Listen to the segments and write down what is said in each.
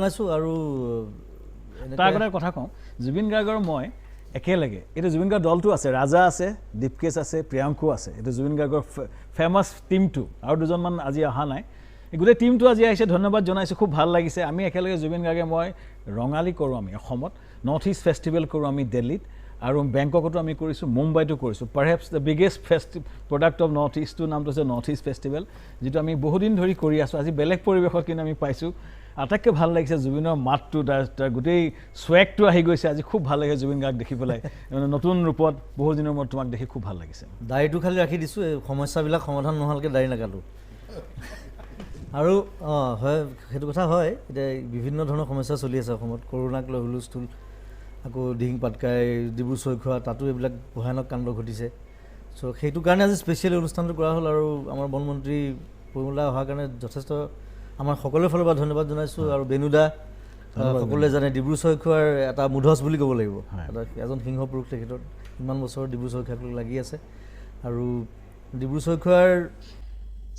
আছো আৰু তাৰ কথা কওঁ জুবিন গাৰ্গৰ মই একেলগে এইটো জুবিন গাৰ্গ দলটো আছে ৰাজা আছে দীপকেশ আছে প্ৰিয়াংকু আছে এইটো জুবিন গাৰ্গৰ ফেমাছ টিমটো আৰু দুজনমান আজি অহা নাই এই গোটেই টিমটো আজি আহিছে ধন্যবাদ জনাইছোঁ খুব ভাল লাগিছে আমি একেলগে জুবিন গাৰ্গে মই ৰঙালী কৰোঁ আমি অসমত নৰ্থ ইষ্ট ফেষ্টিভেল কৰোঁ আমি দিল্লীত আৰু বেংককতো আমি কৰিছোঁ মুম্বাইতো কৰিছোঁ perhaps the biggest product of north ইষ্টটো নামটো হৈছে নৰ্থ ইষ্ট ফেষ্টিভেল যিটো আমি বহুদিন ধৰি কৰি আছোঁ আজি বেলেগ পৰিৱেশত কিন্তু আমি পাইছোঁ আটাইতকৈ ভাল লাগিছে জুবিনৰ মাতটো তাৰ গোটেই স্ৱেগটো আহি গৈছে আজি খুব ভাল লাগিছে জুবিন গাৰ্গ দেখি পেলাই নতুন ৰূপত বহুত দিনৰ মূৰত তোমাক দেখি খুব ভাল লাগিছে দাড়িটো খালি ৰাখি দিছোঁ এই সমস্যাবিলাক সমাধান নোহোৱালৈকে দাড়ি নাকাটো আৰু হয় সেইটো কথা হয় এতিয়া বিভিন্ন ধৰণৰ সমস্যা চলি আছে অসমত কৰোণাক লৈ হুলস্থুল আকৌ দিহিং পাটকাই ডিব্ৰু চৈখোৱা তাতো এইবিলাক ভয়ানক কাণ্ড ঘটিছে চ' সেইটো কাৰণে আজি স্পেচিয়েল অনুষ্ঠানটো কৰা হ'ল আৰু আমাৰ বনমন্ত্ৰী পৰিমলা অহাৰ কাৰণে যথেষ্ট আমাৰ সকলোৰে ফালৰ পৰা ধন্যবাদ জনাইছোঁ আৰু বেনুদা সকলোৱে জানে ডিব্ৰু চৈখোৱাৰ এটা মুধচ বুলি ক'ব লাগিব এজন সিংহ পুৰুষ তেখেতৰ ইমান বছৰ ডিব্ৰু চৈখোৱাক লাগি আছে আৰু ডিব্ৰু চৈখোৱাৰ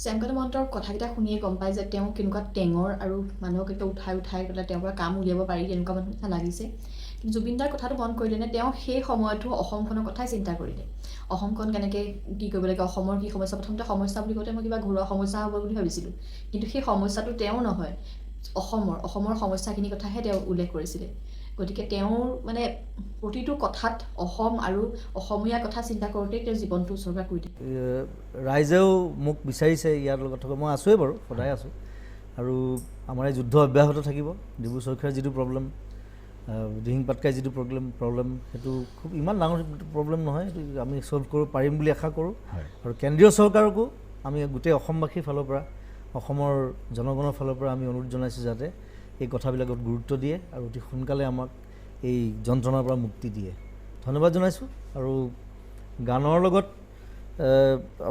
শ্যামকান্ত মহন্তৰ কথাকেইটা শুনিয়ে গম পায় যে তেওঁ কেনেকুৱা টেঙৰ আৰু মানুহক একটা উঠাই পেলাই তেওঁৰ পৰা কাম উলিয়াব পাৰি তেনেকুৱা মানুহ লাগিছে কিন্তু জুবিনদাৰ কথাটো মন কৰিলেনে তেওঁ সেই সময়তো অসমখনৰ কথাই চিন্তা কৰিলে অসমখন কেনেকৈ কি কৰিব লাগে অসমৰ কি সমস্যা প্ৰথমতে সমস্যা বুলি কওঁতে মই কিবা ঘৰুৱা সমস্যা হ'ব বুলি ভাবিছিলোঁ কিন্তু সেই সমস্যাটো তেওঁ নহয় অসমৰ সমস্যাখিনিৰ কথাহে তেওঁ উল্লেখ কৰিছিলে গতিকে তেওঁৰ মানে প্ৰতিটো কথাত অসম আৰু অসমীয়া কথা চিন্তা কৰোঁতেই তেওঁ জীৱনটো উৎসৰ্গা কৰি দিয়ে ৰাইজেও মোক বিচাৰিছে ইয়াৰ লগত থকা মই আছোৱেই বাৰু সদায় আছোঁ আৰু আমাৰ এই যুদ্ধ অব্যাহত থাকিব ডিব্ৰু চৈখোৱাৰ যিটো প্ৰব্লেম দিহিং পাটকাই যিটো প্ৰব্লেম সেইটো খুব ইমান ডাঙৰ প্ৰব্লেম নহয় সেইটো আমি ছল্ভ কৰিব পাৰিম বুলি আশা কৰোঁ আৰু কেন্দ্ৰীয় চৰকাৰকো আমি গোটেই অসমবাসীৰ ফালৰ পৰা অসমৰ জনগণৰ ফালৰ পৰা আমি অনুৰোধ জনাইছোঁ যাতে এই কথাবিলাকত গুৰুত্ব দিয়ে আৰু অতি সোনকালে আমাক এই যন্ত্ৰণাৰ পৰা মুক্তি দিয়ে ধন্যবাদ জনাইছোঁ আৰু গানৰ লগত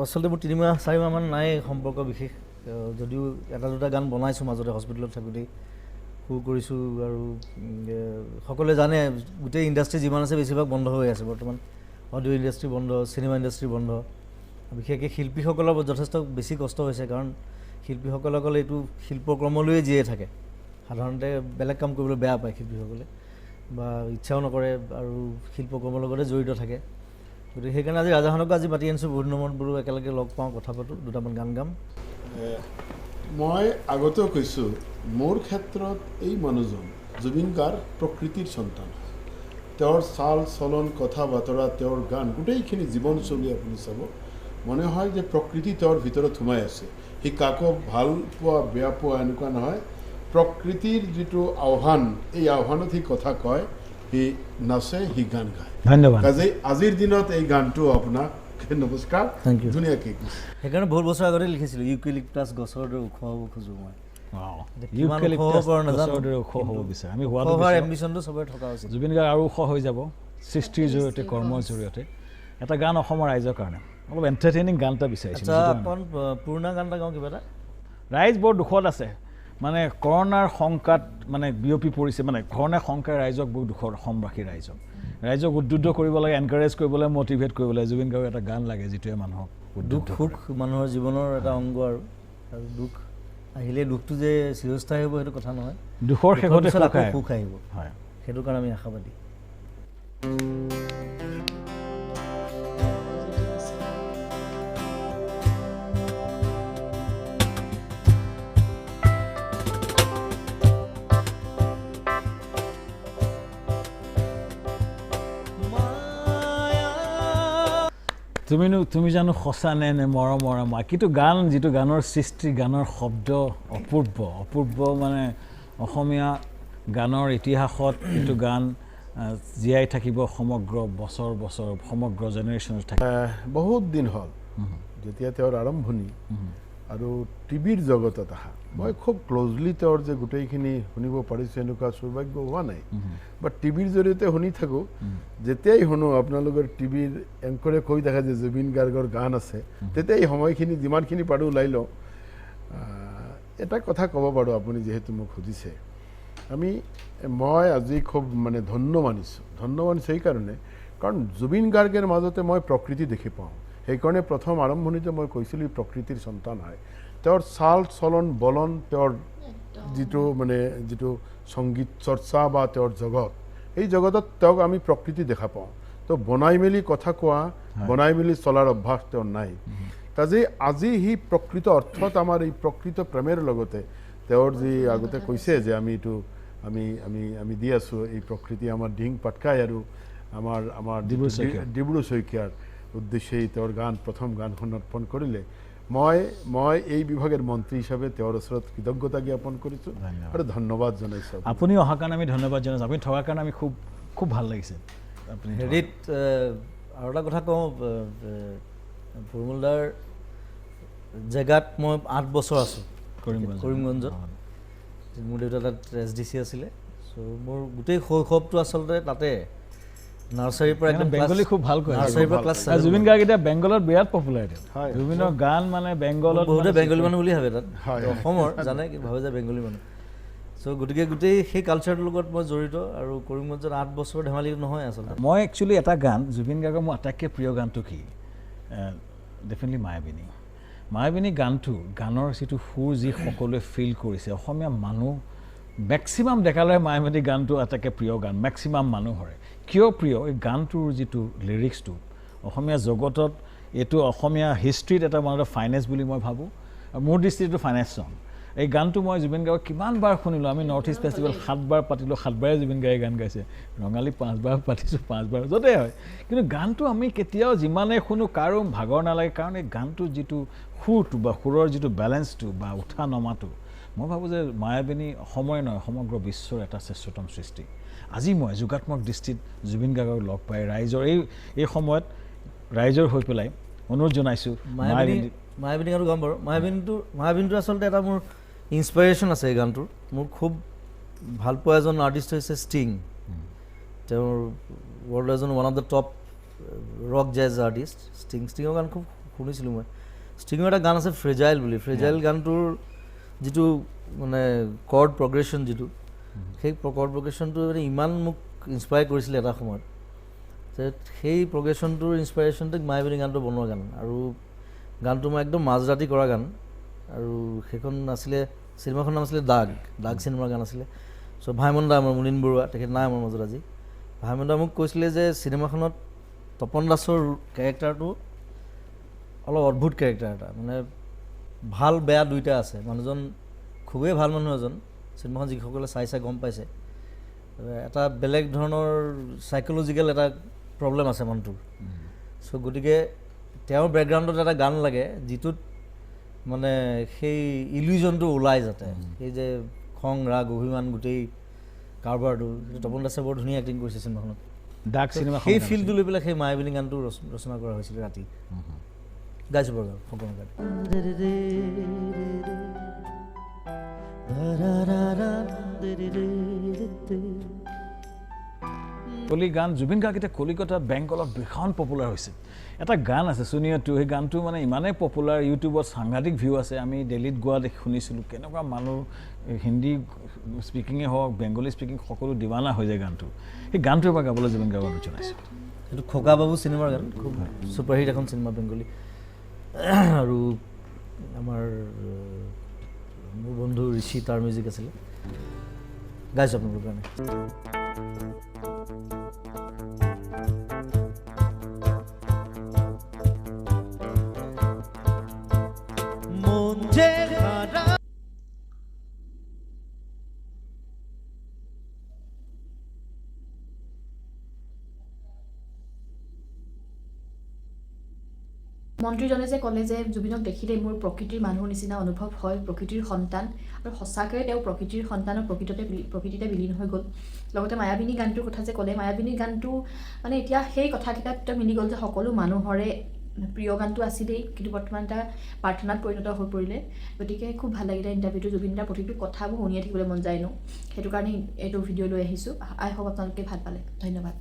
আচলতে মোৰ 3-4 মাহমান নাই সম্পৰ্ক বিশেষ যদিও এটা দুটা গান বনাইছোঁ মাজতে হস্পিটেলত থাকোঁতেই সুৰ কৰিছোঁ আৰু সকলোৱে জানে গোটেই ইণ্ডাষ্ট্ৰি যিমান আছে বেছিভাগ বন্ধ হৈ আছে বৰ্তমান অডিঅ' ইণ্ডাষ্ট্ৰি বন্ধ চিনেমা ইণ্ডাষ্ট্ৰি বন্ধ বিশেষকৈ শিল্পীসকলৰ যথেষ্ট বেছি কষ্ট হৈছে কাৰণ শিল্পীসকলে এইটো শিল্পকৰ্মলৈয়ে জীয়াই থাকে সাধাৰণতে বেলেগ কাম কৰিবলৈ বেয়া পায় শিল্পীসকলে বা ইচ্ছাও নকৰে আৰু শিল্পকৰ্মৰ লগতে জড়িত থাকে গতিকে সেইকাৰণে আজি ৰাজাখনকো আজি মাতি আনিছোঁ বহুত দিনৰ মূৰত বোলো একেলগে লগ পাওঁ কথা পাতোঁ দুটামান গান গাম মই আগতেও কৈছোঁ মোৰ ক্ষেত্ৰত এই মানুহজন জুবিন গাৰ্গ প্ৰকৃতিৰ সন্তান তেওঁৰ চাল চলন কথা বতৰা তেওঁৰ গান গোটেইখিনি জীৱনশৈলী আপুনি চাব মনে হয় যে প্ৰকৃতি তেওঁৰ ভিতৰত সোমাই আছে সি কাকো ভাল পোৱা বেয়া পোৱা এনেকুৱা নহয় প্ৰকৃতিৰ যিটো আহ্বান এই আহ্বানত সি কথা কয় সি নাচে সি গান গায় ধন্যবাদ কাজেই আজিৰ দিনত এই গানটো আপোনাক নমস্কাৰ থেংক ইউ ধুনীয়াকৈ সেইকাৰণে বহুত বছৰ আগতে লিখিছিলোঁ ইউকেলিপ্টাছ গছৰ দৰে ওখ হ'ব খোজোঁ মই এম্বিশ্যনটো চবৰে থকা উচিত জুবিন গাৰ্গ আৰু ওখ হৈ যাব সৃষ্টিৰ জৰিয়তে কৰ্মৰ জৰিয়তে এটা গান অসমৰ ৰাইজৰ কাৰণে অলপ এণ্টাৰটেইনিং গান এটা বিচাৰিছিলোঁ পুৰণা গান এটা গাওঁ কিবা এটা ৰাইজ বৰ দুখত আছে মানে কৰোণাৰ শংকাত মানে বিয়পি পৰিছে মানে কৰোণাৰ শংকাই ৰাইজক বহুত দুখৰ অসমবাসী ৰাইজক উদ্বুদ্ধ কৰিব লাগে এনকাৰেজ কৰিব লাগে মটিভেট কৰিব লাগে জুবিন গাৰ্গৰ এটা গান লাগে যিটোৱে মানুহক দুখ সুখ মানুহৰ জীৱনৰ এটা অংগ আৰু দুখ আহিলে দুখটো যে চিৰস্থায়ী হ'ব সেইটো কথা নহয় দুখৰ শেষতে সুখ আহিব হয় সেইটো কাৰণে আমি আশাবাদী তুমি জানো সঁচা নে মৰমৰ মা কিন্তু গান যিটো গানৰ সৃষ্টি গানৰ শব্দ অপূৰ্ব মানে অসমীয়া গানৰ ইতিহাসত এইটো গান জীয়াই থাকিব সমগ্ৰ বছৰ সমগ্ৰ জেনেৰেশ্যনত থাকিব বহুত দিন হ'ল যেতিয়া তেওঁৰ আৰম্ভণি আৰু টিভিৰ জগতত আহা মই খুব ক্ল'জলি তেওঁৰ যে গোটেইখিনি শুনিব পাৰিছোঁ এনেকুৱা সৌভাগ্য হোৱা নাই বাট টিভিৰ জৰিয়তে শুনি থাকোঁ যেতিয়াই শুনো আপোনালোকৰ টিভিৰ এংকৰে কৈ থাকে যে জুবিন গাৰ্গৰ গান আছে তেতিয়াই সময়খিনি যিমানখিনি পাৰোঁ ওলাই লওঁ এটা কথা ক'ব পাৰোঁ আপুনি যিহেতু মোক সুধিছে মই আজি খুব মানে ধন্য মানিছোঁ সেইকাৰণে কাৰণ জুবিন গাৰ্গৰ মাজতে মই প্ৰকৃতি দেখি পাওঁ সেইকাৰণে প্ৰথম আৰম্ভণিতে মই কৈছিলোঁ প্ৰকৃতিৰ সন্তান হয় তেওঁৰ চাল চলন বলন তেওঁৰ যিটো সংগীত চৰ্চা বা তেওঁৰ জগত, এই জগতত তেওঁক আমি প্ৰকৃতি দেখা পাওঁ। তো বনাই মেলি কথা কোৱা, বনাই মেলি চলাৰ অভ্যাস তেওঁৰ নাই। কাজেই আজি সি প্ৰকৃত অৰ্থত আমাৰ এই প্ৰকৃত প্ৰেমৰ লগতে তেওঁৰ যি আগতে কৈছে যে আমি এইটো আমি দি আছোঁ এই প্ৰকৃতি আমাৰ দিহিং পাটকাই আৰু আমাৰ ডিব্ৰু শইকীয়াৰ উদ্দেশ্যেই তেওঁৰ গান প্ৰথম গানখন অৰ্পণ কৰিলে। মই এই বিভাগেৰ মন্ত্ৰী হিসাবে তেওঁৰ ওচৰত কৃতজ্ঞতা জ্ঞাপন কৰিছোঁ আৰু ধন্যবাদ জনাইছোঁ। আপুনি অহাৰ কাৰণে আমি ধন্যবাদ জনাইছোঁ, আপুনি থকাৰ কাৰণে আমি খুব ভাল লাগিছে। আপুনি হেৰিত আৰু এটা কথা কওঁ, ফুৰমুলদাৰ জেগাত মই 8 বছৰ আছোঁ কৰিমগঞ্জত। মোৰ দেউতা তাত SDC আছিলে। চ' মোৰ গোটেই শৈশৱটো আচলতে তাতে নাৰ্চাৰীৰ পৰা একদম বেংগলী খুব ভাল কয়। নাৰ্চাৰীৰ পৰা ক্লাছ 7 জুবিন গাৰ্গ এতিয়া বেংগলত বিৰাট পপুলাৰ। জুবিনৰ গান মানে বেংগলত বহুতে বেংগলী মানুহ বুলি ভাবে তাত, অসমৰ জানে কিন্তু ভাবে যে বেংগলী মানুহ। চ' গতিকে গোটেই সেই কালচাৰটোৰ লগত মই জড়িত আৰু কৰিমগঞ্জত 8 বছৰ ধেমালি নহয় আচলতে। মই একচুৱেলি এটা গান জুবিন গাৰ্গৰ মোৰ আটাইতকৈ প্ৰিয় গানটো কি, ডেফিনেটলি মায়াবিনী। মায়াবিনী গানটো, গানৰ যিটো সুৰ যি সকলোৱে ফিল কৰিছে, অসমীয়া মানুহ মেক্সিমাম ডেকালৈ মায়াবিনী গানটো আটাইতকৈ প্ৰিয় গান মেক্সিমাম মানুহৰে। কিয় প্ৰিয়? এই গানটোৰ যিটো লিৰিক্সটো অসমীয়া জগতত, এইটো অসমীয়া হিষ্ট্ৰীত এটা ওৱান অফ দ্য ফাইনেষ্ট বুলি মই ভাবোঁ, আৰু মোৰ দৃষ্টিত এইটো ফাইনেষ্ট ছং। এই গানটো মই জুবিন গাৰ্গক কিমানবাৰ শুনিলোঁ। আমি নৰ্থ ইষ্ট ফেষ্টিভেল 7 বাৰ পাতিলোঁ, 7 বাৰে জুবিন গাৰ্গে গান গাইছে। ৰঙালী 5 বাৰ পাতিছোঁ, 5 বাৰ য'তেই হয়। কিন্তু গানটো আমি কেতিয়াও যিমানেই শুনো কাৰো ভাগৰ নালাগে, কাৰণ এই গানটোৰ যিটো সুৰটো বা সুৰৰ যিটো বেলেঞ্চটো বা উঠা নমাটো, মই ভাবোঁ যে মায়াবিনী অসমৰে নহয় সমগ্ৰ বিশ্বৰ এটা শ্ৰেষ্ঠতম সৃষ্টি। আজি মই যোগাত্মক দৃষ্টিত জুবিন গাৰ্গক লগ পাই ৰাইজৰ এই সময়ত ৰাইজৰ হৈ পেলাই অনুৰোধ জনাইছোঁ। মায়াবিনী গানটো গাম বাৰু। মায়াবিনীটো আচলতে এটা মোৰ ইনস্পাইৰেশ্যন আছে। এই গানটোৰ মোৰ খুব ভাল পোৱা এজন আৰ্টিষ্ট হৈছে ষ্টিং। তেওঁৰ ৱৰ্ল্ডৰ এজন one of the top rock জেজ আৰ্টিষ্ট ষ্টিঙৰ গান খুব শুনিছিলোঁ মই। ষ্টিঙৰ এটা গান আছে ফ্ৰেজাইল বুলি। ফ্ৰেজাইল গানটোৰ যিটো মানে কৰ্ড প্ৰগ্ৰেশ্যন যিটো, সেই কৰ্ড প্ৰগ্ৰেশ্যনটো মানে ইমান মোক ইনস্পায়াৰ কৰিছিলে এটা সময়ত। সেই প্ৰগ্ৰেশ্যনটোৰ ইনস্পাইৰেশ্যনটো মায়াবিনী গানটো বনোৱা গান, আৰু গানটো মই একদম মাজৰাতি কৰা গান। আৰু সেইখন আছিলে, চিনেমাখন নাম আছিলে দাগ চিনেমাৰ গান আছিলে। চ' ভাইমন দা, আমাৰ মুনীন বৰুৱা, তেখেত নাই আমাৰ মাজত আজি। ভাইমন দা মোক কৈছিলে যে চিনেমাখনত তপন দাসৰ কেৰেক্টাৰটো অলপ অদ্ভুত কেৰেক্টাৰ এটা, মানে ভাল বেয়া দুইটা আছে। মানুহজন খুবেই ভাল মানুহ এজন, চিনেমাখন যিসকলে চাইছে গম পাইছে। এটা বেলেগ ধৰণৰ চাইক'লজিকেল এটা প্ৰব্লেম আছে মানুহটোৰ। চ' গতিকে তেওঁৰ বেকগ্ৰাউণ্ডত এটা গান লাগে যিটোত মানে সেই ইলিউজনটো ওলাই, যাতে সেই যে খং ৰাগ অভিমান গোটেই কাৰবাৰটো, তপন দাসে বৰ ধুনীয়া এক্টিং কৰিছে চিনেমাখনত। ডাক চিনেমা সেই ফিল্ডটো লৈ পেলাই সেই মায়াবিনী গানটো ৰচনা কৰা হৈছিলে ৰাতি। গাইছোঁ বাৰু সকলো গান। কলি গান জুবিন গাৰ্গ এতিয়া কলিকতাত বেংগলত ভীষণ পপুলাৰ হৈছে। এটা গান আছে চুনিয়া টু, সেই গানটো মানে ইমানেই পপুলাৰ, ইউটিউবত সাংঘাতিক ভিউ আছে। আমি দিল্লীত গোৱা দেখি শুনিছিলোঁ, কেনেকুৱা মানুহ হিন্দী স্পিকিঙে হওক বেংগলী স্পিকিং সকলো দিৱানা হৈ যায় গানটো। সেই গানটোৰ পৰা গাবলৈ জুবিন গাৰ্গক জনাইছোঁ। এইটো খোকা বাবু চিনেমাৰ গান, খুব ছুপাৰহিট এখন চিনেমা বেংগলী। আৰু আমাৰ মোৰ বন্ধু ঋষি, তাৰ মিউজিক আছিলে। গাইছোঁ আপোনালোকৰ কাৰণে। মন্ত্ৰীজনে যে ক'লে যে জুবিনক দেখিলে মোৰ প্ৰকৃতিৰ মানুহৰ নিচিনা অনুভৱ হয়, প্ৰকৃতিৰ সন্তান, আৰু সঁচাকৈয়ে তেওঁ প্ৰকৃতিৰ সন্তান আৰু প্ৰকৃতিতে বিলীন হৈ গ'ল। লগতে মায়াবিনী গানটোৰ কথা যে ক'লে, মায়াবিনী গানটো মানে এতিয়া সেই কথাকেইটাত মিলি গ'ল যে সকলো মানুহৰে প্ৰিয় গানটো আছিলেই, কিন্তু বৰ্তমান এটা প্ৰাৰ্থনাত পৰিণত হৈ পৰিলে। গতিকে খুব ভাল লাগিলে ইণ্টাৰভিউটো। জুবিন দাৰ প্ৰতিটো কথাবোৰ শুনিয়ে থাকিবলৈ মন যায় ন, সেইটো কাৰণে এইটো ভিডিঅ' লৈ আহিছোঁ। আই হোপ আপোনালোকে ভাল পালে। ধন্যবাদ।